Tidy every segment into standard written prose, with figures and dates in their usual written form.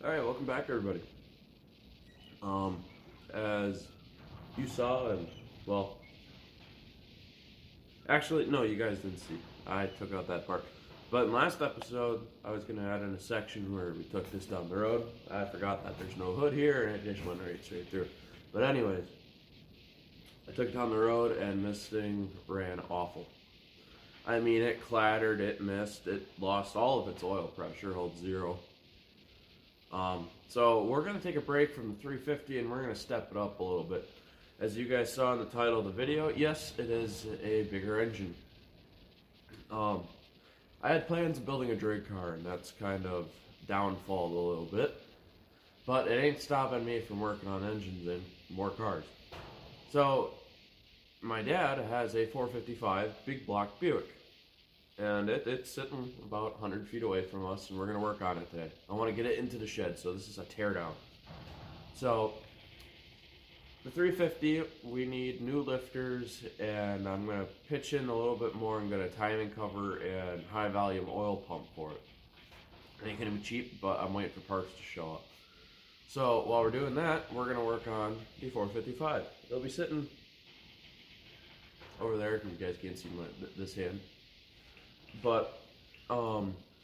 Alright, welcome back everybody. As you saw and, well, actually, no, you guys didn't see. I took out that part. But in last episode, I was going to add in a section where we took this down the road. I forgot that there's no hood here and it just went right straight through. But anyways, I took it down the road and this thing ran awful. I mean, it clattered, it missed, it lost all of its oil pressure, held zero. So we're going to take a break from the 350 and we're going to step it up a little bit. As you guys saw in the title of the video, yes, it is a bigger engine. I had plans of building a drag car, and that's kind of downfalled a little bit. But it ain't stopping me from working on engines and more cars. So, my dad has a 455 big block Buick. And it's sitting about 100 feet away from us, and we're going to work on it today. I want to get it into the shed, so this is a teardown. So, the 350, we need new lifters, and I'm going to pitch in a little bit more and get a timing cover and high volume oil pump for it. It ain't going to be cheap, but I'm waiting for parts to show up. So while we're doing that, we're going to work on the 455. It'll be sitting over there, because you guys can't see this hand. But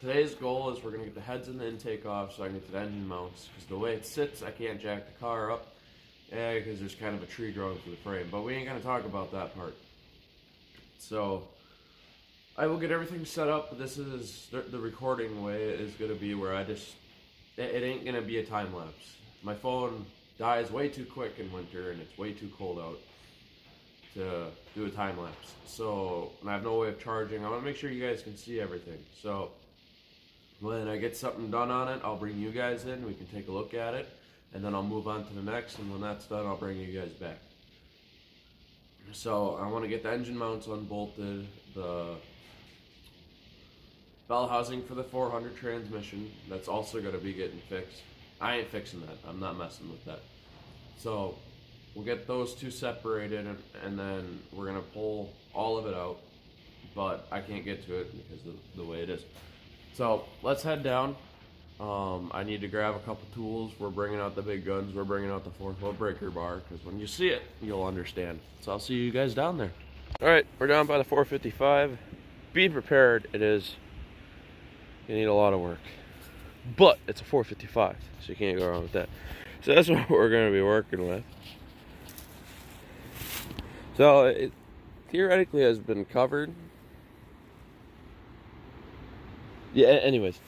today's goal is we're going to get the heads and the intake off so I can get to the engine mounts, because the way it sits, I can't jack the car up. Yeah, because there's kind of a tree growing through the frame, but we ain't going to talk about that part. So, I will get everything set up. This is, the recording way is going to be where it ain't going to be a time lapse. My phone dies way too quick in winter, and it's way too cold out to do a time lapse. So, and I have no way of charging. I want to make sure you guys can see everything. So, when I get something done on it, I'll bring you guys in. We can take a look at it. And then I'll move on to the next, and when that's done, I'll bring you guys back. So I want to get the engine mounts unbolted, the bell housing for the 400 transmission, that's also going to be getting fixed. I ain't fixing that. I'm not messing with that. So we'll get those two separated, and then we're going to pull all of it out, but I can't get to it because of the way it is. So let's head down. I need to grab a couple tools. We're bringing out the big guns. We're bringing out the 4-foot breaker bar, because when you see it, you'll understand. So I'll see you guys down there. Alright, we're down by the 455. Be prepared, it is, you need a lot of work. But it's a 455, so you can't go wrong with that. So that's what we're going to be working with. So it theoretically has been covered. Yeah, anyways.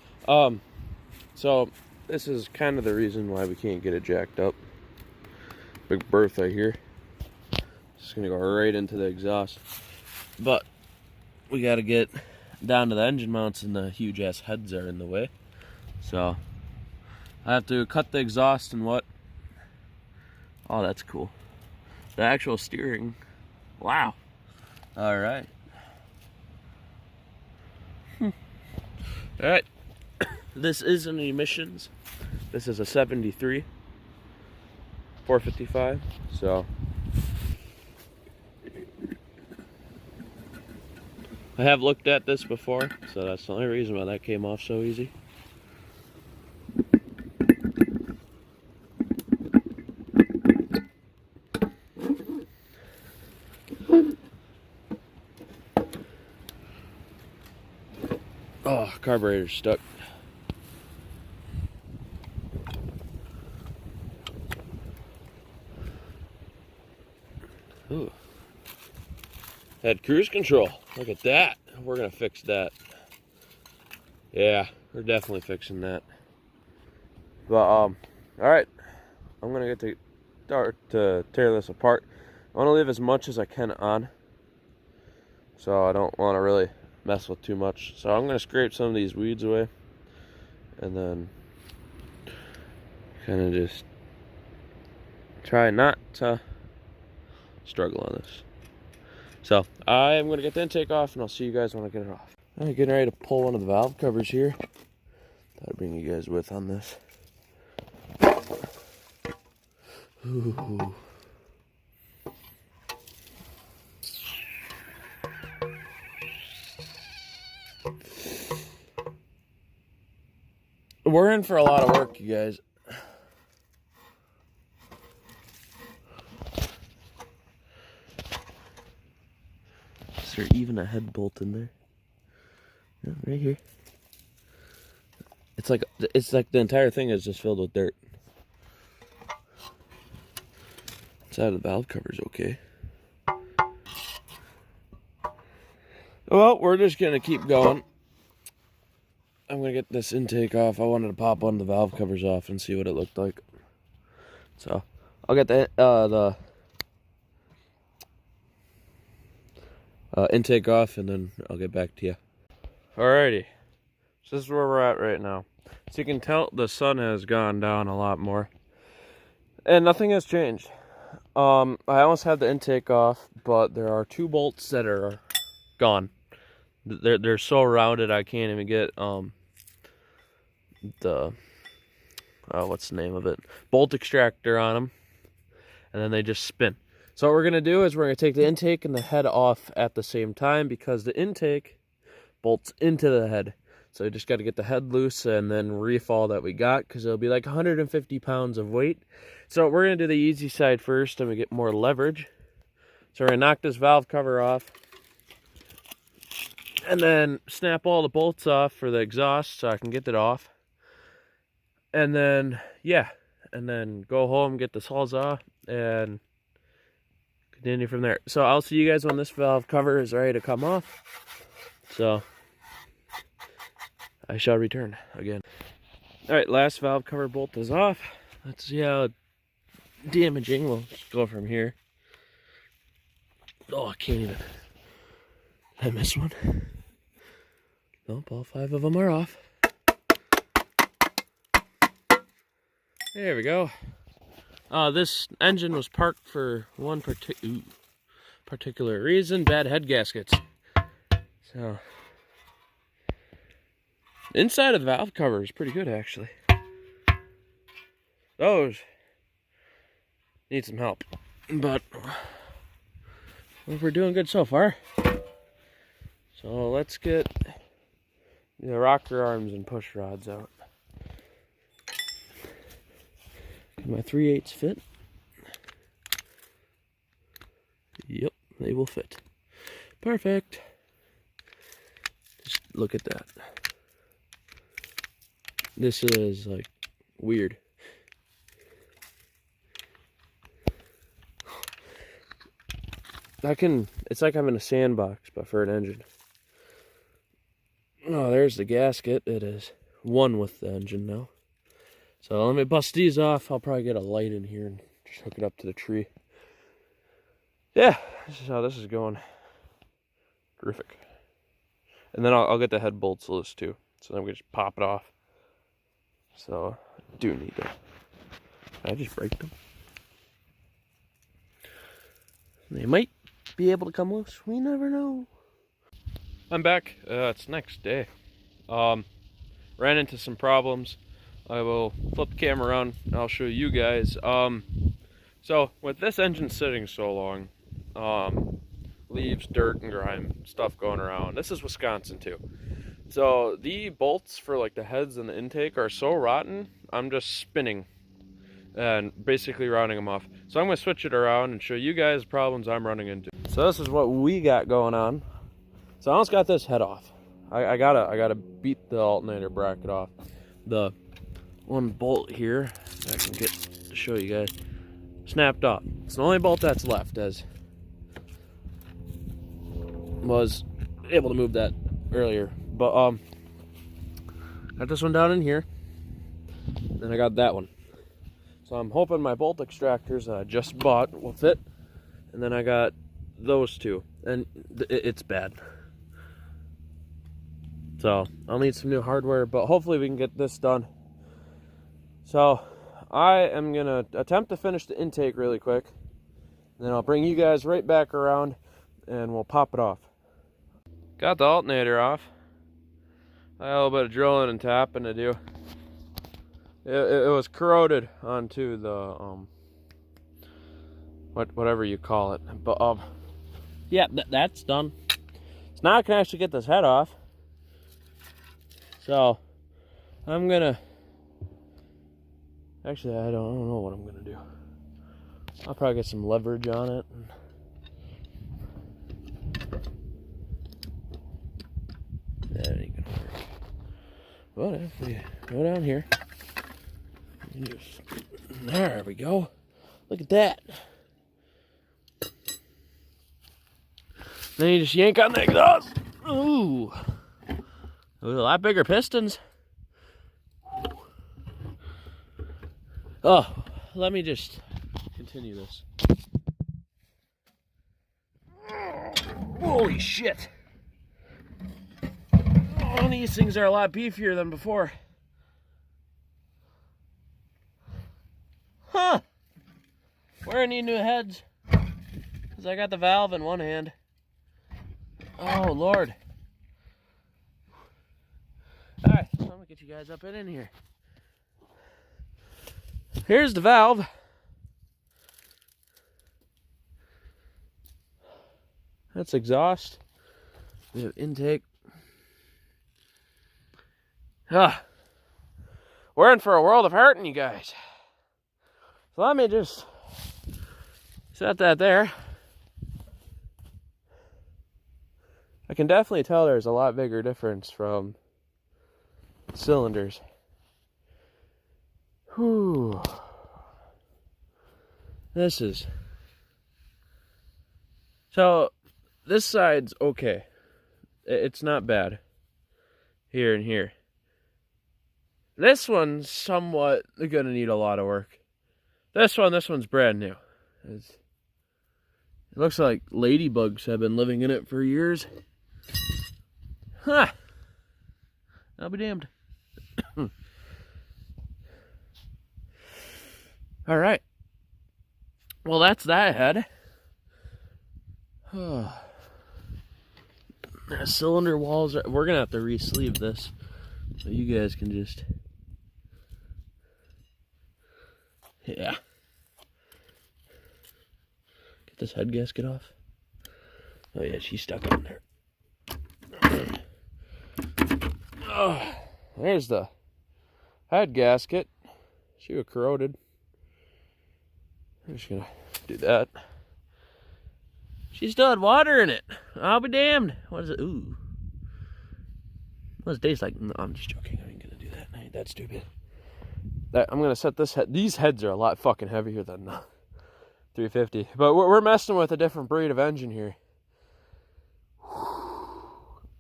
So, this is kind of the reason why we can't get it jacked up. Big Bertha here. Just gonna go right into the exhaust. But, we gotta get down to the engine mounts, and the huge ass heads are in the way. So, I have to cut the exhaust and what? Oh, that's cool. The actual steering. Wow. Alright. Alright. This isn't emissions. This is a 73 455. So I have looked at this before, so that's the only reason why that came off so easy. Oh, carburetor's stuck. Ooh. Had cruise control. Look at that. We're gonna fix that. Yeah, we're definitely fixing that. But alright. I'm gonna get to start to tear this apart. I wanna leave as much as I can on. So I don't wanna really mess with too much. So I'm gonna scrape some of these weeds away. And then kinda just try not to struggle on this. So I am going to get the intake off, and I'll see you guys when I get it off. Alright, getting ready to pull one of the valve covers here. Thought I'd bring you guys with on this. Ooh. We're in for a lot of work, you guys. Is there even a head bolt in there? Yeah, right here. It's like the entire thing is just filled with dirt. Inside of the valve cover's okay. Well, we're just gonna keep going. I'm gonna get this intake off. I wanted to pop one of the valve covers off and see what it looked like. So I'll get the intake off, and then I'll get back to you. Alrighty, so this is where we're at right now. So you can tell the sun has gone down a lot more, and nothing has changed. I almost had the intake off, but there are 2 bolts that are gone. They're so rounded I can't even get the what's the name of it, bolt extractor on them, and then they just spin. So what we're gonna do is we're gonna take the intake and the head off at the same time, because the intake bolts into the head. So you just got to get the head loose and then reef all that we got, because it'll be like 150 pounds of weight. So we're gonna do the easy side first, and we get more leverage. So we're gonna knock this valve cover off, and then snap all the bolts off for the exhaust so I can get it off. And then, yeah, and then go home, get the Sawzall, and continue from there. So I'll see you guys when this valve cover is ready to come off. So I shall return again. Alright, last valve cover bolt is off. Let's see how damaging. We'll just go from here. Oh, I can't even. I missed one. Nope, all 5 of them are off. There we go. This engine was parked for one particular reason: bad head gaskets. So, inside of the valve cover is pretty good, actually. Those need some help, but we're doing good so far. So let's get the rocker arms and push rods out. Can my 3/8 fit? Yep, they will fit. Perfect. Just look at that. This is like weird. It's like I'm in a sandbox, but for an engine. Oh, there's the gasket. It is one with the engine now. So let me bust these off. I'll probably get a light in here and just hook it up to the tree. Yeah, this is how this is going. Terrific. And then I'll get the head bolts loose too. So then we just pop it off. So I do need them. Can I just break them? They might be able to come loose. We never know. I'm back. It's next day. Ran into some problems. I will flip the camera around and I'll show you guys. So with this engine sitting so long, leaves, dirt, and grime, stuff going around. This is Wisconsin too. So the bolts for like the heads and the intake are so rotten, I'm just spinning and basically rounding them off. So I'm gonna switch it around and show you guys problems I'm running into. So this is what we got going on. So I almost got this head off. I gotta beat the alternator bracket off. The one bolt here that I can get to show you guys snapped off. It's the only bolt that's left, as was able to move that earlier. But got this one down in here, then I got that one. So I'm hoping my bolt extractors that I just bought will fit, and then I got those 2, and it's bad. So I'll need some new hardware, but hopefully we can get this done. So I am gonna attempt to finish the intake really quick, then I'll bring you guys right back around and we'll pop it off. Got the alternator off. I had a little bit of drilling and tapping to do. It was corroded onto the whatever you call it. But yeah, that's done. So now I can actually get this head off. So I'm gonna Actually, I don't know what I'm gonna do. I'll probably get some leverage on it. That ain't gonna work. But if we go down here, there we go. Look at that. Then you just yank on the exhaust. Ooh. A lot bigger pistons. Oh, let me just continue this. Holy shit. Oh, these things are a lot beefier than before. Huh. Where I need new heads. Because I got the valve in one hand. Oh, Lord. Alright, I'm going to get you guys up and in here. Here's the valve. That's exhaust. We have intake. We're in for a world of hurting, you guys. So let me just set that there. I can definitely tell there's a lot bigger difference from cylinders. Whew. So this side's okay. It's not bad. Here and here. This one's somewhat gonna need a lot of work. This one's brand new. It looks like ladybugs have been living in it for years. Huh. I'll be damned. All right. Well, that's that head. The cylinder walls are... We're going to have to re-sleeve this. So you guys can just... Yeah. Get this head gasket off. Oh yeah, she's stuck on there. Oh, there's the head gasket. She was corroded. I'm just gonna do that. She still had water in it. I'll be damned. What is it? Ooh. What does it taste like? No, I'm just joking. I ain't gonna do that. I ain't that stupid. I'm gonna set this head. These heads are a lot fucking heavier than 350. But we're messing with a different breed of engine here.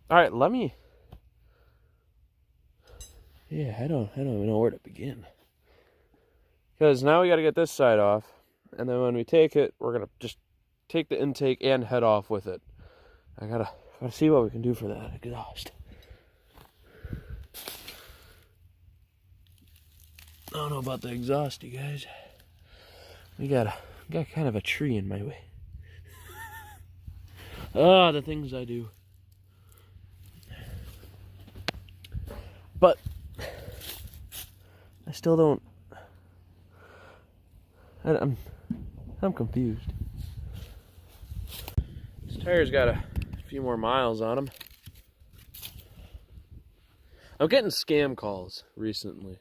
Alright, let me... Yeah, I don't even know where to begin. Because now we gotta get this side off. And then when we take it, we're gonna just take the intake and head off with it. I gotta see what we can do for that exhaust. I don't know about the exhaust, you guys. We got kind of a tree in my way. Oh, the things I do. But I still don't. I'm confused. This tire's got a few more miles on them. I'm getting scam calls recently,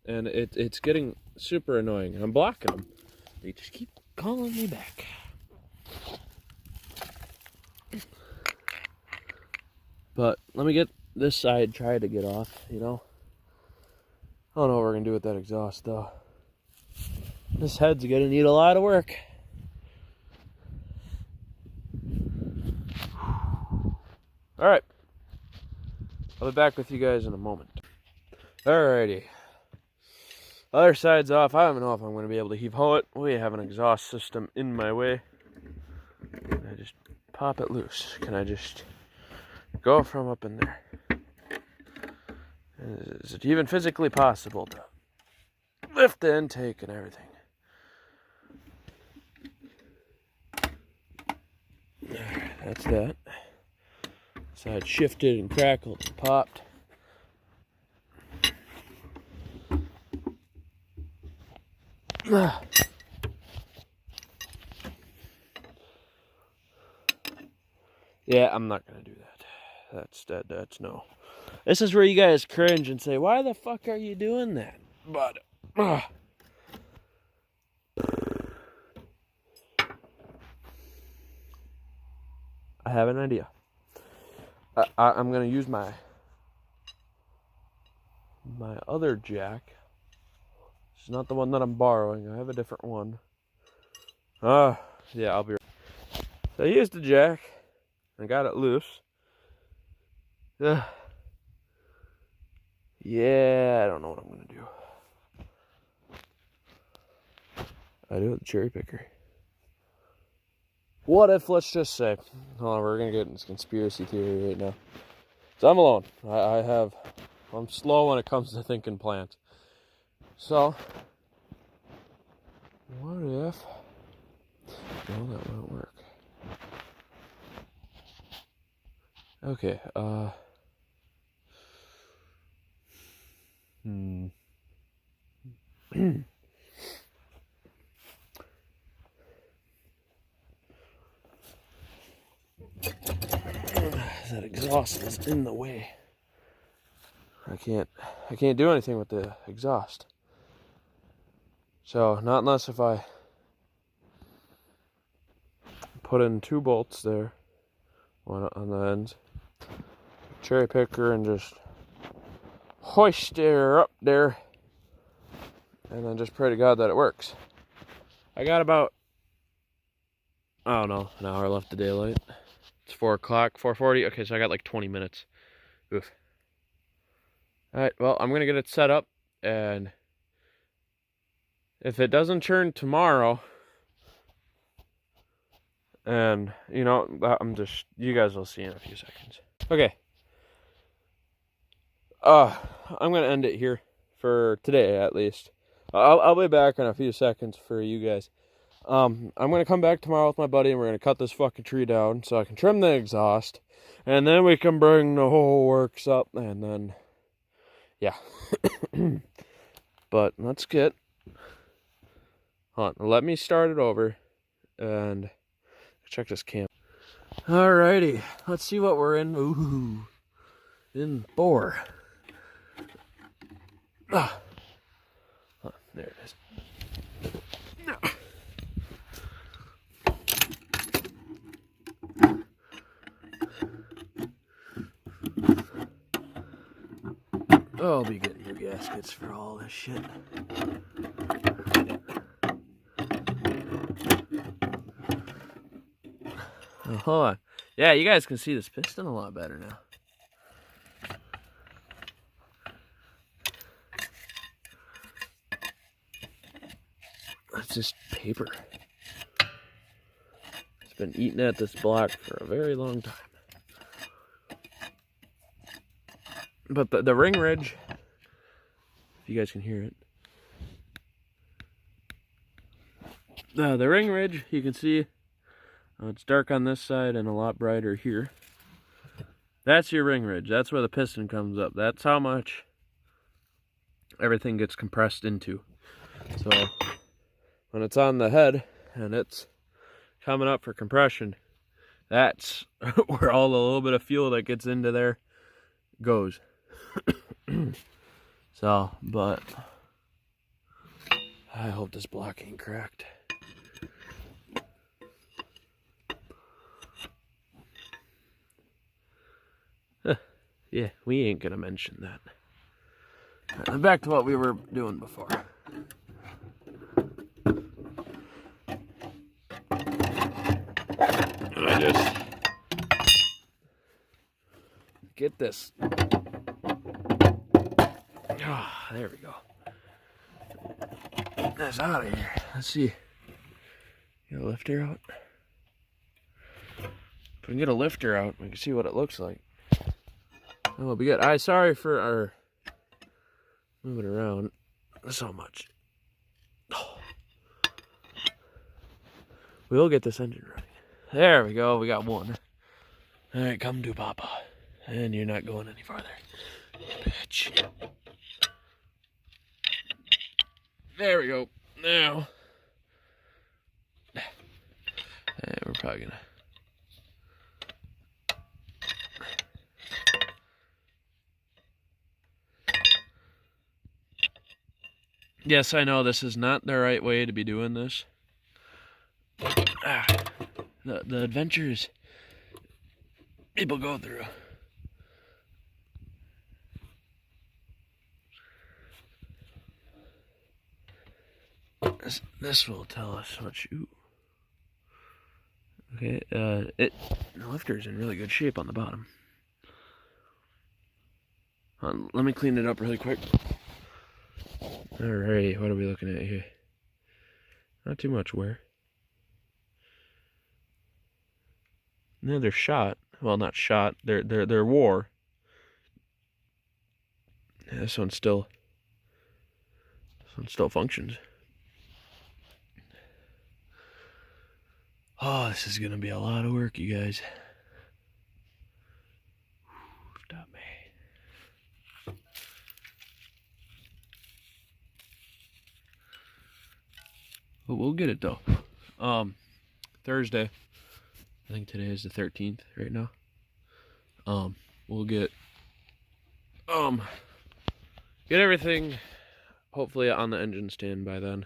and it's getting super annoying. I'm blocking them. They just keep calling me back. But let me get this side, try to get off, you know. I don't know what we're gonna do with that exhaust though. This head's gonna need a lot of work. Alright. I'll be back with you guys in a moment. Alrighty. Other side's off. I don't know if I'm gonna be able to heave haul it. We have an exhaust system in my way. Can I just pop it loose? Can I just go from up in there? Is it even physically possible to lift the intake and everything? That's that. Side shifted and crackled and popped. Yeah, I'm not gonna do that. That's no. This is where you guys cringe and say, why the fuck are you doing that? But I have an idea. I'm gonna use my other jack. It's not the one that I'm borrowing. I have a different one. Yeah, I'll be right. So I used the jack and got it loose. Yeah, I don't know what I'm gonna do. I do it with the cherry picker. What if, let's just say, hold on, we're gonna get into conspiracy theory right now. So I'm alone. I'm slow when it comes to thinking plans. So, what if, well, that won't work. Okay, that exhaust is in the way. I can't do anything with the exhaust. So, not unless if I put in 2 bolts there, one on the ends, cherry picker, and just hoist her up there, and then just pray to God that it works. I got about, I don't know, an hour left of daylight. It's 4 o'clock, 4:40. Okay, so I got like 20 minutes. Oof. Alright, well, I'm going to get it set up, and if it doesn't turn tomorrow, and, you know, you guys will see in a few seconds. Okay. I'm going to end it here for today, at least. I'll be back in a few seconds for you guys. I'm going to come back tomorrow with my buddy, and we're going to cut this fucking tree down so I can trim the exhaust, and then we can bring the whole works up, and then, yeah. But let's get, hold on, let me start it over, and check this cam. Alrighty, let's see what we're in. Ooh, in 4. Ah. Oh, there it is. Oh, I'll be getting new gaskets for all this shit. Oh, hold on. Yeah, you guys can see this piston a lot better now. It's just paper. It's been eating at this block for a very long time. But the ring ridge, if you guys can hear it. The ring ridge, you can see it's dark on this side and a lot brighter here. That's your ring ridge. That's where the piston comes up. That's how much everything gets compressed into. So when it's on the head and it's coming up for compression, that's where all the little bit of fuel that gets into there goes. So, but I hope this block ain't cracked. Yeah, we ain't gonna mention that. Right, back to what we were doing before. I just get this. Ah, there we go. That's out of here. Let's see. Get a lifter out. If we can get a lifter out, we can see what it looks like. Oh, we'll be good. Sorry for our moving around so much. Oh. We'll get this engine running. There we go. We got one. All right, come to Papa. And you're not going any farther. Bitch. There we go. Now. We're probably gonna. Yes, I know this is not the right way to be doing this. The adventures people go through. This will tell us what you. Okay, the lifter's in really good shape on the bottom. Let me clean it up really quick. Alrighty, what are we looking at here? Not too much wear. No, they're shot. Well, not shot. They're wore. Yeah, this one still functions. Oh, this is gonna be a lot of work, you guys. Stop me. But we'll get it though. Thursday. I think today is the 13th right now. We'll get everything hopefully on the engine stand by then.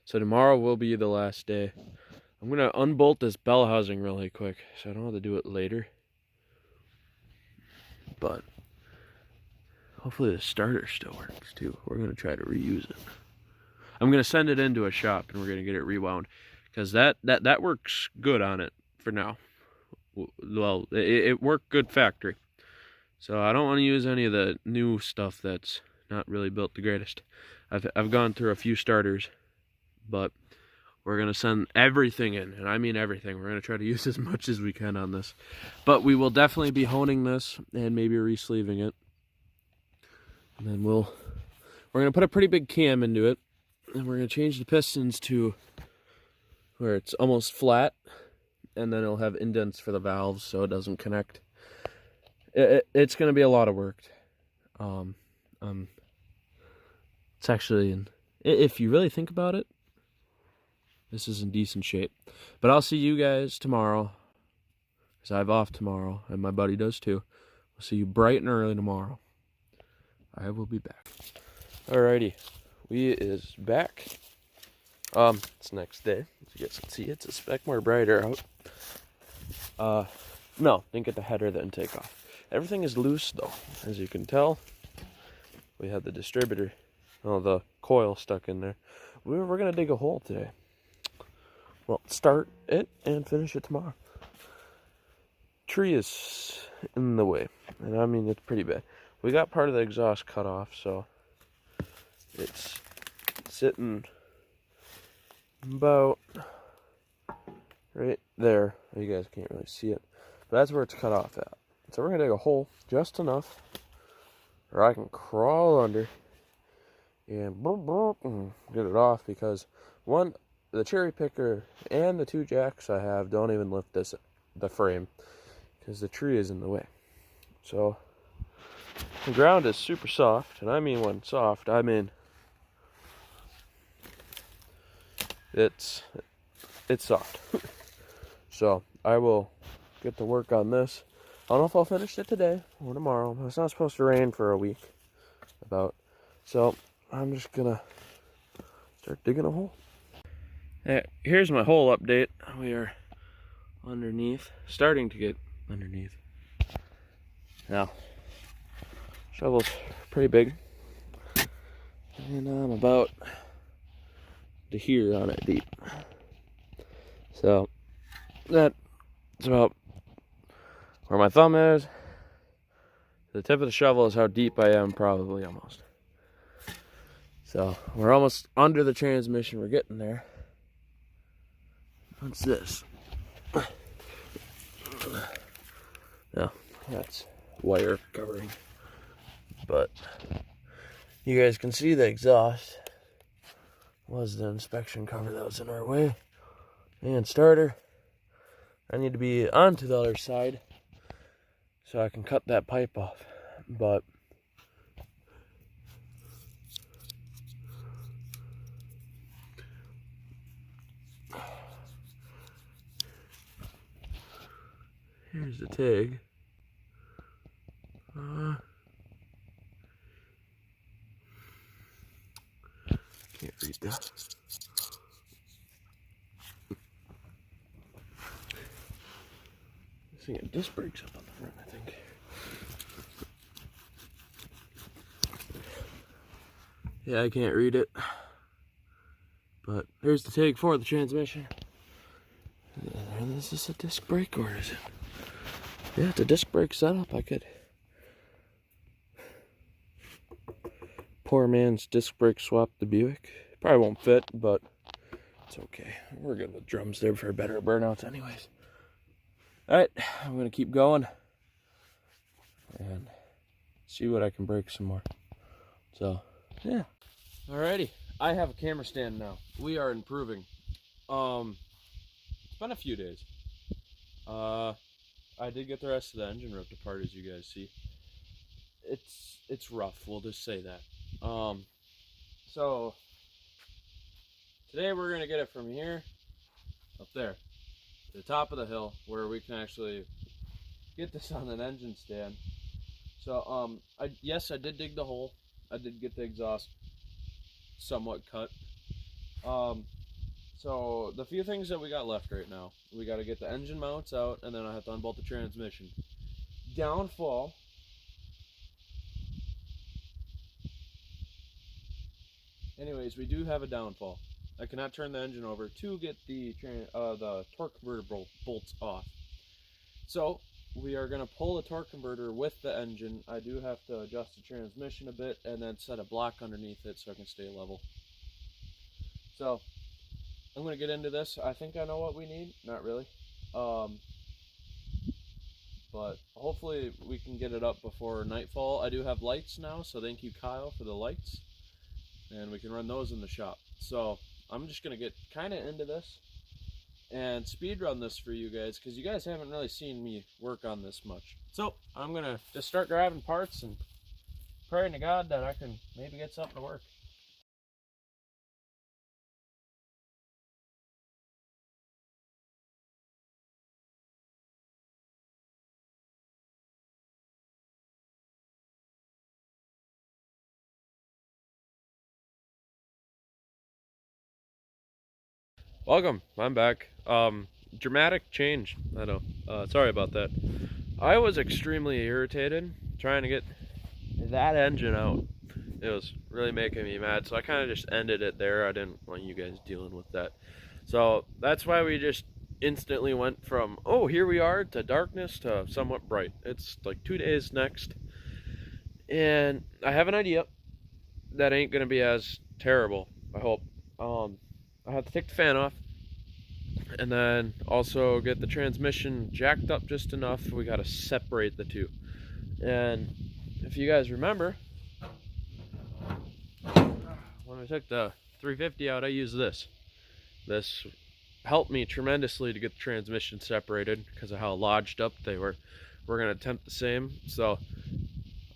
So tomorrow will be the last day. I'm gonna unbolt this bell housing really quick, so I don't have to do it later. But hopefully the starter still works too. We're gonna try to reuse it. I'm gonna send it into a shop and we're gonna get it rewound, because that works good on it for now. Well, it worked good factory, so I don't want to use any of the new stuff that's not really built the greatest. I've gone through a few starters, but we're going to send everything in, and I mean everything. We're going to try to use as much as we can on this. But we will definitely be honing this and maybe re-sleeving it. And then we're going to put a pretty big cam into it, and we're going to change the pistons to where it's almost flat, and then it'll have indents for the valves so it doesn't connect. It's going to be a lot of work. It's actually, if you really think about it, this is in decent shape. But I'll see you guys tomorrow, because I have off tomorrow, and my buddy does too. We'll see you bright and early tomorrow. I will be back. Alrighty, we is back. It's next day. As you guys can see, it's a speck more brighter out. No, didn't get the header, the intake off. Everything is loose though, as you can tell. We had the distributor, the coil stuck in there. We're gonna dig a hole today. Well, start it and finish it tomorrow. Tree is in the way, and I mean it's pretty bad. We got part of the exhaust cut off, so it's sitting about right there. You guys can't really see it, but that's where it's cut off at. So we're gonna dig a hole just enough where I can crawl under and get it off, because one, the cherry picker and the two jacks I have don't even lift the frame, because the tree is in the way. So the ground is super soft, and I mean when soft, I mean it's soft. So I will get to work on this. I don't know if I'll finish it today or tomorrow. It's not supposed to rain for a week, so I'm just gonna start digging a hole. Here's my hole update. We are underneath, starting to get underneath. Now, shovel's pretty big, and I'm about to here on it deep. So that's about where my thumb is. The tip of the shovel is how deep I am, probably almost. So we're almost under the transmission. We're getting there. What's this? No, that's wire covering. But you guys can see the exhaust was the inspection cover that was in our way. And starter. I need to be onto the other side so I can cut that pipe off. But here's the tag. Can't read that. This thing had disc brakes up on the think. Yeah, I can't read it. But here's the tag for the transmission. And is this a disc brake or is it? Yeah, it's a disc brake setup. I could. Poor man's disc brake swap the Buick. Probably won't fit, but it's okay. We're good with drums there for better burnouts anyways. Alright, I'm going to keep going and see what I can break some more. So, yeah. Alrighty, I have a camera stand now. We are improving. It's been a few days. I did get the rest of the engine ripped apart, as you guys see. It's rough, we'll just say that. So today we're gonna get it from here up there to the top of the hill where we can actually get this on an engine stand. So yes, I did dig the hole. I did get the exhaust somewhat cut. So the few things that we got left right now, we got to get the engine mounts out, and then I have to unbolt the transmission. Downfall. Anyways, we do have a downfall. I cannot turn the engine over to get the torque converter bolts off. So we are going to pull the torque converter with the engine. I do have to adjust the transmission a bit and then set a block underneath it so I can stay level. So I'm going to get into this. I think I know what we need. Not really. But hopefully we can get it up before nightfall. I do have lights now, so thank you, Kyle, for the lights. And we can run those in the shop. So I'm just going to get kind of into this and speed run this for you guys, because you guys haven't really seen me work on this much. So I'm going to just start grabbing parts and praying to God that I can maybe get something to work. Welcome, I'm back. Dramatic change, I know. Sorry about that. I was extremely irritated trying to get that engine out. It was really making me mad, so I kind of just ended it there. I didn't want you guys dealing with that. So that's why we just instantly went from, oh, here we are, to darkness to somewhat bright. It's like 2 days next. And I have an idea that ain't going to be as terrible, I hope. I have to take the fan off and then also get the transmission jacked up just enough. We got to separate the two. And if you guys remember, when I took the 350 out, I used this. This helped me tremendously to get the transmission separated because of how lodged up they were. We're going to attempt the same. So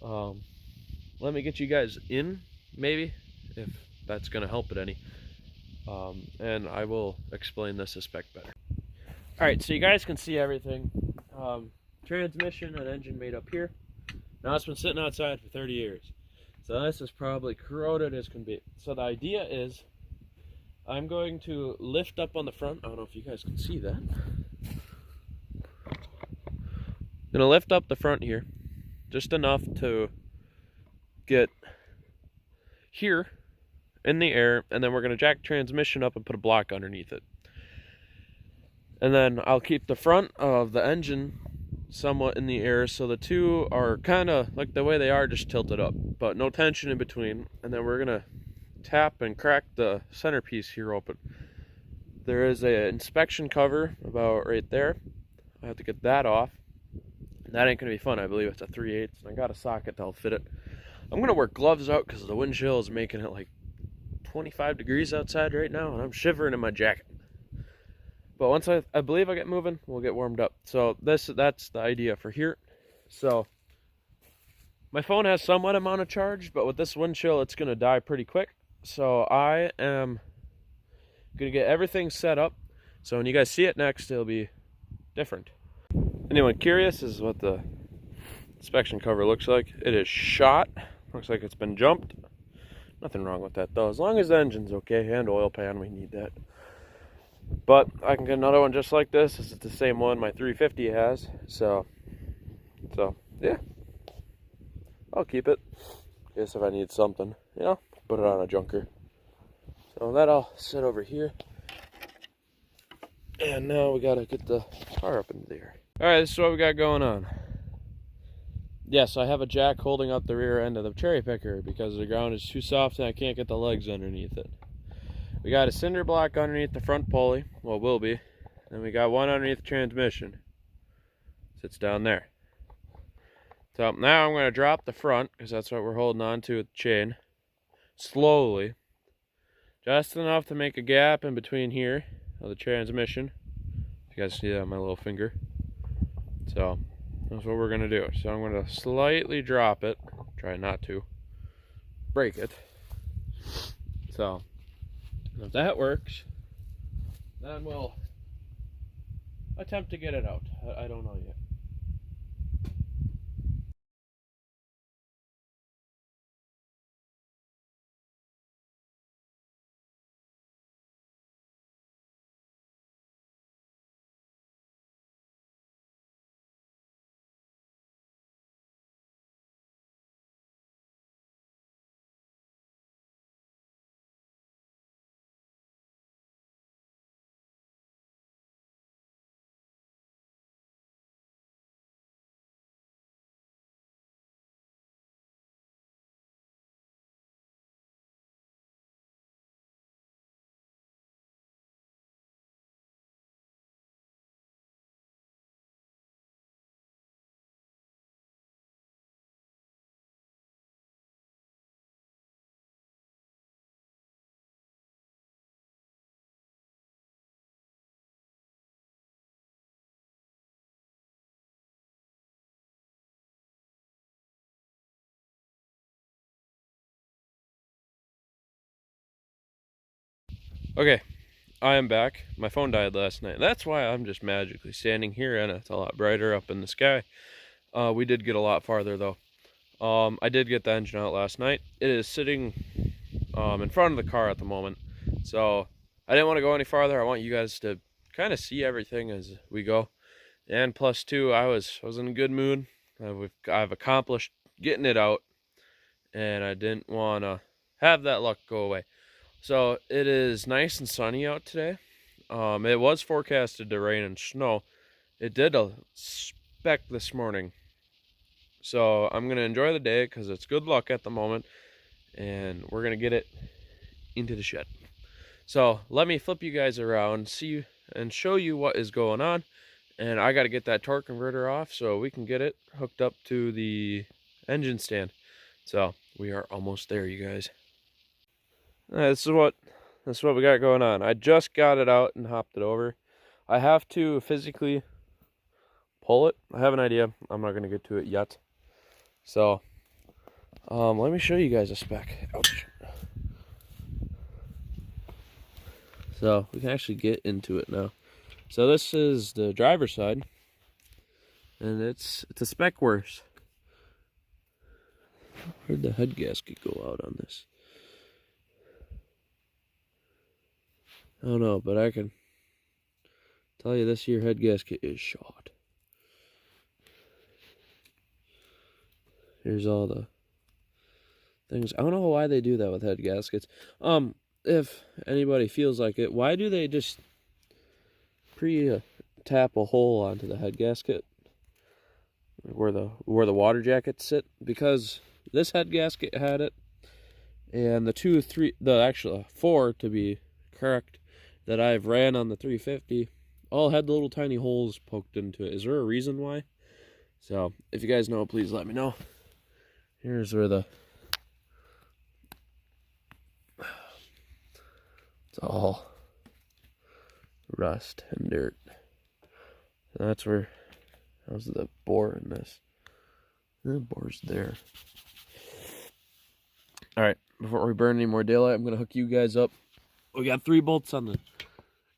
let me get you guys in, maybe, if that's going to help it any. And I will explain this a spec better. Alright, so you guys can see everything. Transmission and engine made up here. Now it's been sitting outside for 30 years. So this is probably corroded as can be. So the idea is I'm going to lift up on the front. I don't know if you guys can see that. I'm going to lift up the front here just enough to get here in the air, and then we're going to jack transmission up and put a block underneath it. And then I'll keep the front of the engine somewhat in the air, so the two are kind of like the way they are, just tilted up, but no tension in between. And then we're going to tap and crack the centerpiece here open. There is an inspection cover about right there. I have to get that off. That ain't going to be fun. I believe it's a 3/8, and I got a socket that'll fit it. I'm going to wear gloves out because the wind chill is making it like 25 degrees outside right now, and I'm shivering in my jacket. But once I believe I get moving, we'll get warmed up. So that's the idea for here. So my phone has somewhat amount of charge, but with this wind chill, it's going to die pretty quick. So I am going to get everything set up. So when you guys see it next, it'll be different. Anyone curious, this is what the inspection cover looks like. It is shot. Looks like it's been jumped. Nothing wrong with that though, as long as the engine's okay, and oil pan, we need that. But I can get another one just like this. This is the same one my 350 has, so So, yeah. I'll keep it. Guess if I need something, you know, put it on a junker. So that'll sit over here. And now we gotta get the car up in the air. Alright, this is what we got going on. Yes, I have a jack holding up the rear end of the cherry picker because the ground is too soft and I can't get the legs underneath it. We got a cinder block underneath the front pulley, well, will be. And we got one underneath the transmission. Sits down there. So now I'm going to drop the front because that's what we're holding on to with the chain. Slowly. Just enough to make a gap in between here of the transmission. You guys see that on my little finger. So that's what we're going to do. So I'm going to slightly drop it. Try not to break it. So if that works, then we'll attempt to get it out. I don't know yet. Okay, I am back. My phone died last night. That's why I'm just magically standing here and it's a lot brighter up in the sky. We did get a lot farther though. I did get the engine out last night. It is sitting in front of the car at the moment. So I didn't want to go any farther. I want you guys to kind of see everything as we go. And plus two, I was in a good mood. I've accomplished getting it out. And I didn't want to have that luck go away. So it is nice and sunny out today. It was forecasted to rain and snow. It did a speck this morning. So I'm going to enjoy the day because it's good luck at the moment. And we're going to get it into the shed. So let me flip you guys around, see and show you what is going on. And I got to get that torque converter off so we can get it hooked up to the engine stand. So we are almost there, you guys. This is what we got going on. I just got it out and hopped it over. I have to physically pull it. I have an idea. I'm not going to get to it yet. So, let me show you guys a spec. Ouch. So, we can actually get into it now. So, this is the driver's side. And it's a spec worse. Where'd the head gasket go out on this? I don't know, but I can tell you this here head gasket is shot. Here's all the things. I don't know why they do that with head gaskets. If anybody feels like it, why do they just tap a hole onto the head gasket where the water jackets sit? Because this head gasket had it, and the 4 to be correct, that I've ran on the 350 all had the little tiny holes poked into it. Is there a reason why? So if you guys know, please let me know. Here's where it's all rust and dirt. That's where how's the bore in this? The bore's there. Alright, before we burn any more daylight, I'm gonna hook you guys up. We got 3 bolts on the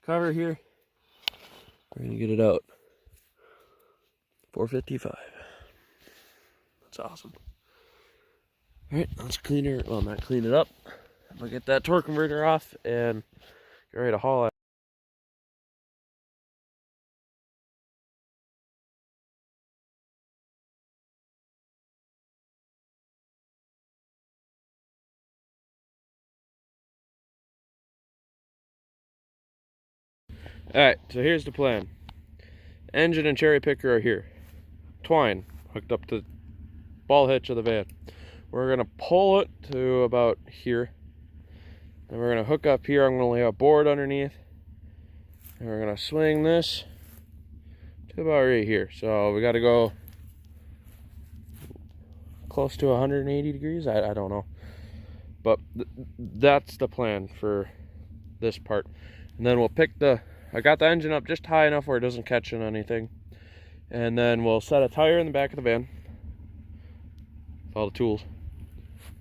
cover here. We're gonna get it out. 455. That's awesome. Alright, let's not clean it up. I'm gonna get that torque converter off and get ready to haul it. Alright, so here's the plan. Engine and cherry picker are here. Twine hooked up to the ball hitch of the van. We're gonna pull it to about here. And we're gonna hook up here. I'm gonna lay a board underneath. And we're gonna swing this to about right here. So we gotta go close to 180 degrees. I don't know. But that's the plan for this part. And then we'll pick I got the engine up just high enough where it doesn't catch on anything. And then we'll set a tire in the back of the van with all the tools.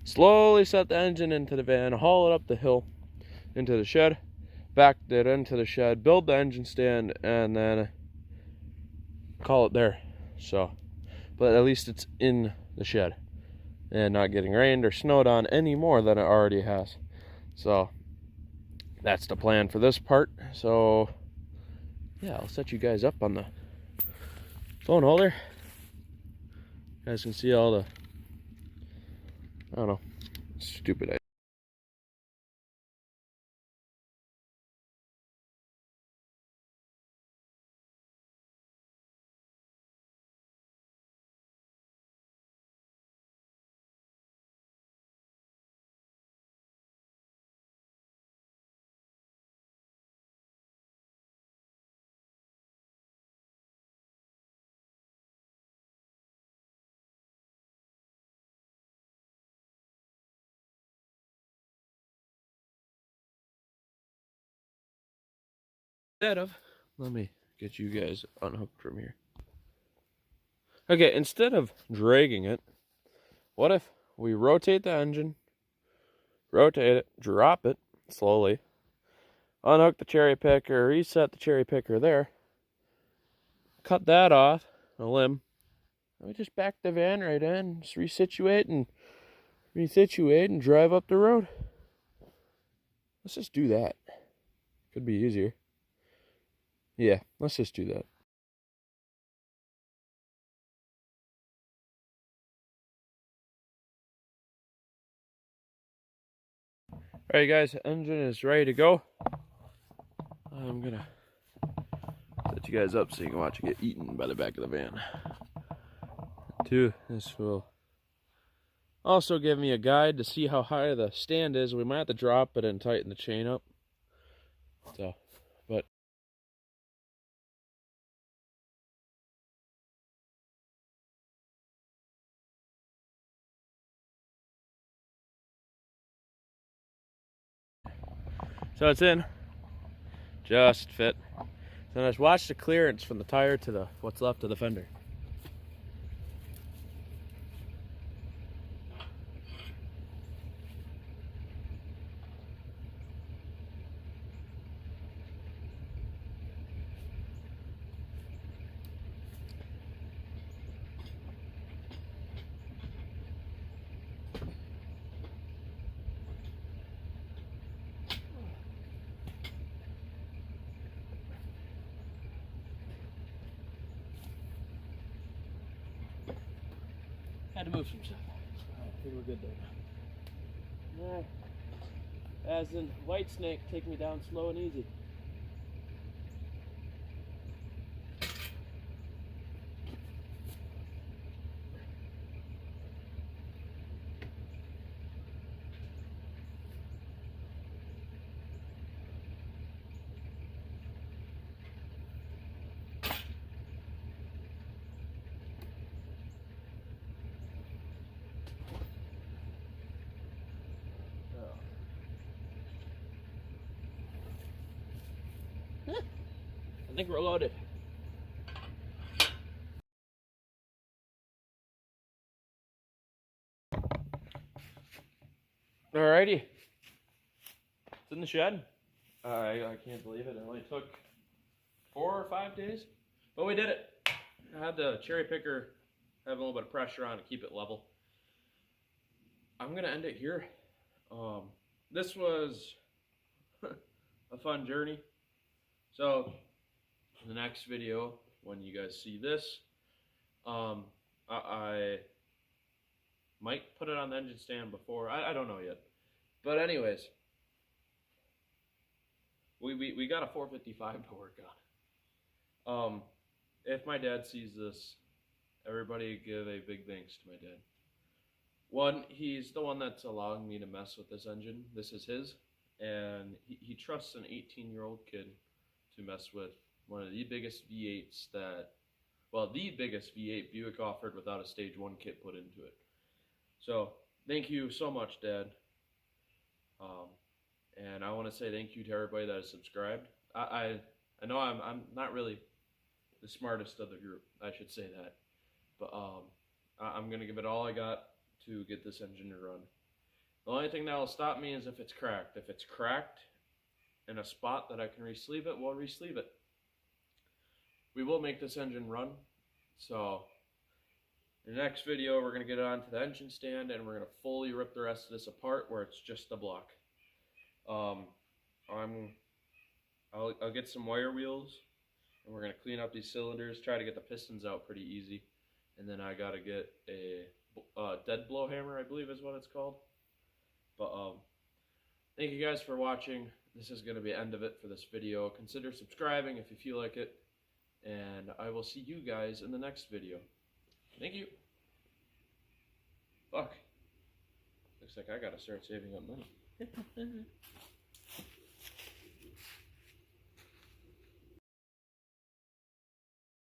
Slowly set the engine into the van, haul it up the hill into the shed, back it into the shed, build the engine stand, and then call it there. So, but at least it's in the shed and not getting rained or snowed on any more than it already has. So that's the plan for this part. So yeah, I'll set you guys up on the phone holder. You guys can see all the, I don't know, stupid idea. Let me get you guys unhooked from here. Okay, instead of dragging it, what if we rotate the engine, rotate it, drop it slowly, unhook the cherry picker, reset the cherry picker there, cut that off, a limb, and we just back the van right in, just resituate and drive up the road. Let's just do that. Could be easier. Yeah, let's just do that. Alright guys, engine is ready to go. I'm gonna set you guys up so you can watch it get eaten by the back of the van. This will also give me a guide to see how high the stand is. We might have to drop it and tighten the chain up. So, but so it's in. Just fit. So let's watch the clearance from the tire to the what's left of the fender. Had to move some stuff. I think we're good there. As in White Snake, take me down slow and easy. I think we're loaded. Alrighty. It's in the shed. I can't believe it. It only took 4 or 5 days. But we did it. I had the cherry picker have a little bit of pressure on to keep it level. I'm going to end it here. This was a fun journey. So in the next video, when you guys see this, I might put it on the engine stand before. I don't know yet. But anyways, We got a 455 to work on. If my dad sees this, everybody give a big thanks to my dad. One, he's the one that's allowing me to mess with this engine. This is his, and he trusts an 18-year-old kid to mess with one of the biggest V8s the biggest V8 Buick offered without a stage 1 kit put into it. So, thank you so much, Dad. And I want to say thank you to everybody that has subscribed. I know I'm not really the smartest of the group, I should say that. But I'm going to give it all I got to get this engine to run. The only thing that will stop me is if it's cracked. If it's cracked in a spot that I can re-sleeve it, we'll re-sleeve it. We will make this engine run. So in the next video, we're going to get it onto the engine stand and we're going to fully rip the rest of this apart where it's just the block. I'll get some wire wheels and we're going to clean up these cylinders, try to get the pistons out pretty easy. And then I got to get a dead blow hammer, I believe is what it's called. But thank you guys for watching. This is going to be the end of it for this video. Consider subscribing if you feel like it. And I will see you guys in the next video. Thank you. Fuck. Looks like I gotta start saving up money.